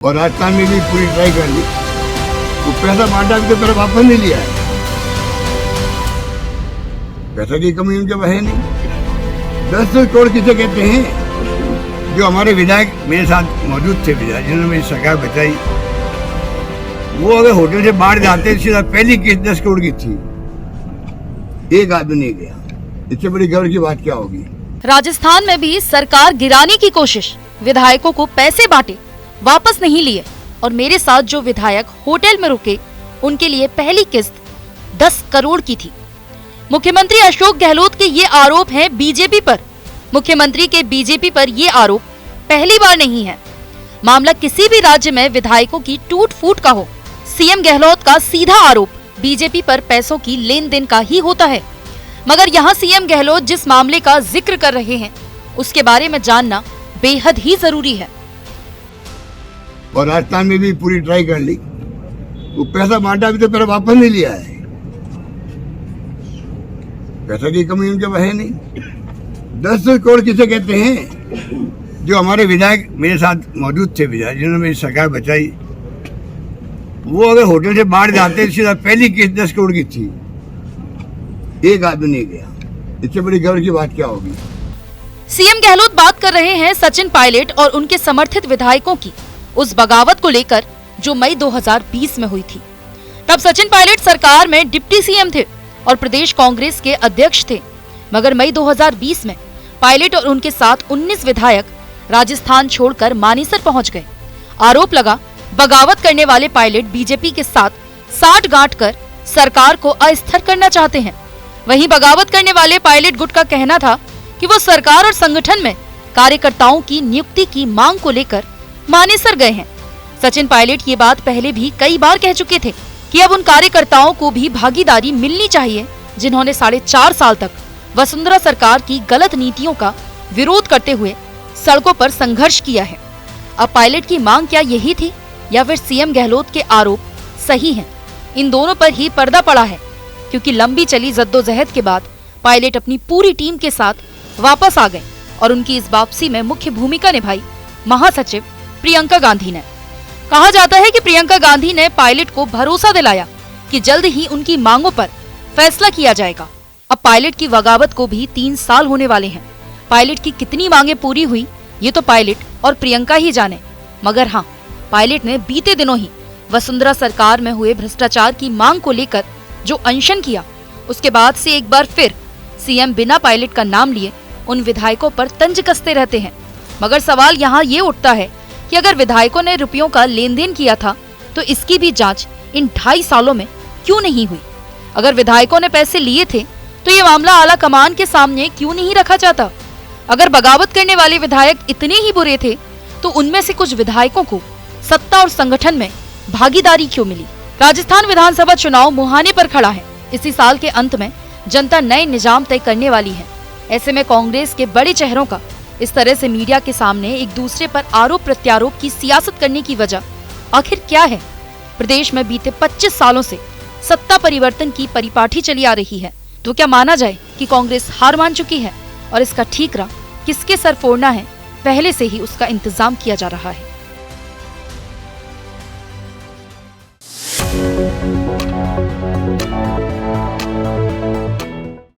और राजस्थान में भी पूरी ट्राई कर ली। वो पैसा बांटा भी तो मेरा वापस नहीं लिया है। पैसा की कमी उनके पास है नहीं। 10 करोड़ किसे कहते हैं? जो हमारे विधायक मेरे साथ मौजूद थे, विधायक जिन्होंने मेरी सरकार बचाई, वो अगर होटल से बाहर जाते सीधा पहली किस्त 10 करोड़ की थी। एक आदमी नहीं गया। इससे बड़ी गर्व की बात क्या होगी? राजस्थान में भी सरकार गिराने की कोशिश, विधायकों को पैसे बांटे, वापस नहीं लिए, और मेरे साथ जो विधायक होटल में रुके उनके लिए पहली किस्त 10 करोड़ की थी। मुख्यमंत्री अशोक गहलोत के ये आरोप हैं बीजेपी पर। मुख्यमंत्री के बीजेपी पर ये आरोप पहली बार नहीं है। मामला किसी भी राज्य में विधायकों की टूट फूट का हो, सीएम गहलोत का सीधा आरोप बीजेपी पर पैसों की लेन देन का ही होता है। मगर यहाँ सीएम गहलोत जिस मामले का जिक्र कर रहे हैं उसके बारे में जानना बेहद ही जरूरी है। और राजस्थान में भी पूरी ट्राई कर ली। वो पैसा बांटा भी तो मेरा वापस नहीं लिया है। पैसा की कमी उनके पास है नहीं। 10 करोड़ किसे कहते हैं? जो हमारे विधायक मेरे साथ मौजूद थे, विधायक जिन्होंने मेरी सरकार बचाई, वो अगर होटल से बाहर जाते सीधा पहली किस्त 10 करोड़ की थी। एक आदमी नहीं गया। इससे बड़ी गर्व की बात क्या होगी? सीएम गहलोत बात कर रहे हैं सचिन पायलट और उनके समर्थित विधायकों की उस बगावत को लेकर जो मई 2020 में हुई थी। तब सचिन पायलट सरकार में डिप्टी सीएम थे और प्रदेश कांग्रेस के अध्यक्ष थे। मगर मई 2020 में पायलट और उनके साथ 19 विधायक राजस्थान छोड़कर मानेसर पहुंच गए। आरोप लगा बगावत करने वाले पायलट बीजेपी के साथ साठ गांठ कर सरकार को अस्थिर करना चाहते हैं। वहीं बगावत करने वाले पायलट गुट का कहना था कि वो सरकार और संगठन में कार्यकर्ताओं की नियुक्ति की मांग को लेकर मानेसर गए हैं। सचिन पायलट ये बात पहले भी कई बार कह चुके थे कि अब उन कार्यकर्ताओं को भी भागीदारी मिलनी चाहिए जिन्होंने 4.5 साल तक वसुंधरा सरकार की गलत नीतियों का विरोध करते हुए सड़कों पर संघर्ष किया है। अब पायलट की मांग क्या यही थी या फिर सीएम गहलोत के आरोप सही हैं? इन दोनों पर ही पर्दा पड़ा है, क्योंकि लंबी चली जद्दोजहद के बाद पायलट अपनी पूरी टीम के साथ वापस आ गए और उनकी इस वापसी में मुख्य भूमिका निभाई महासचिव प्रियंका गांधी ने। कहा जाता है कि प्रियंका गांधी ने पायलट को भरोसा दिलाया कि जल्द ही उनकी मांगों पर फैसला किया जाएगा। अब पायलट की बगावत को भी 3 साल होने वाले हैं। पायलट की कितनी मांगे पूरी हुई ये तो पायलट और प्रियंका ही जाने। मगर हाँ, पायलट ने बीते दिनों ही वसुंधरा सरकार में हुए भ्रष्टाचार की मांग को लेकर जो अनशन किया, उसके बाद से एक बार फिर सीएम बिना पायलट का नाम लिए उन विधायकों पर तंज कसते रहते हैं। मगर सवाल यहाँ ये उठता है कि अगर विधायकों ने रुपयों का लेन देन किया था तो इसकी भी जांच इन 2.5 सालों में क्यों नहीं हुई? अगर विधायकों ने पैसे लिए थे तो ये मामला आला कमान के सामने क्यों नहीं रखा जाता? अगर बगावत करने वाले विधायक इतने ही बुरे थे तो उनमें से कुछ विधायकों को सत्ता और संगठन में भागीदारी क्यों मिली? राजस्थान विधानसभा चुनाव मुहाने पर खड़ा है। इसी साल के अंत में जनता नए निजाम तय करने वाली है। ऐसे में कांग्रेस के बड़े चेहरों का इस तरह से मीडिया के सामने एक दूसरे पर आरोप प्रत्यारोप की सियासत करने की वजह आखिर क्या है? प्रदेश में बीते 25 सालों से सत्ता परिवर्तन की परिपाटी चली आ रही है, तो क्या माना जाए कि कांग्रेस हार मान चुकी है और इसका ठीकरा किसके सर फोड़ना है, पहले से ही उसका इंतजाम किया जा रहा है।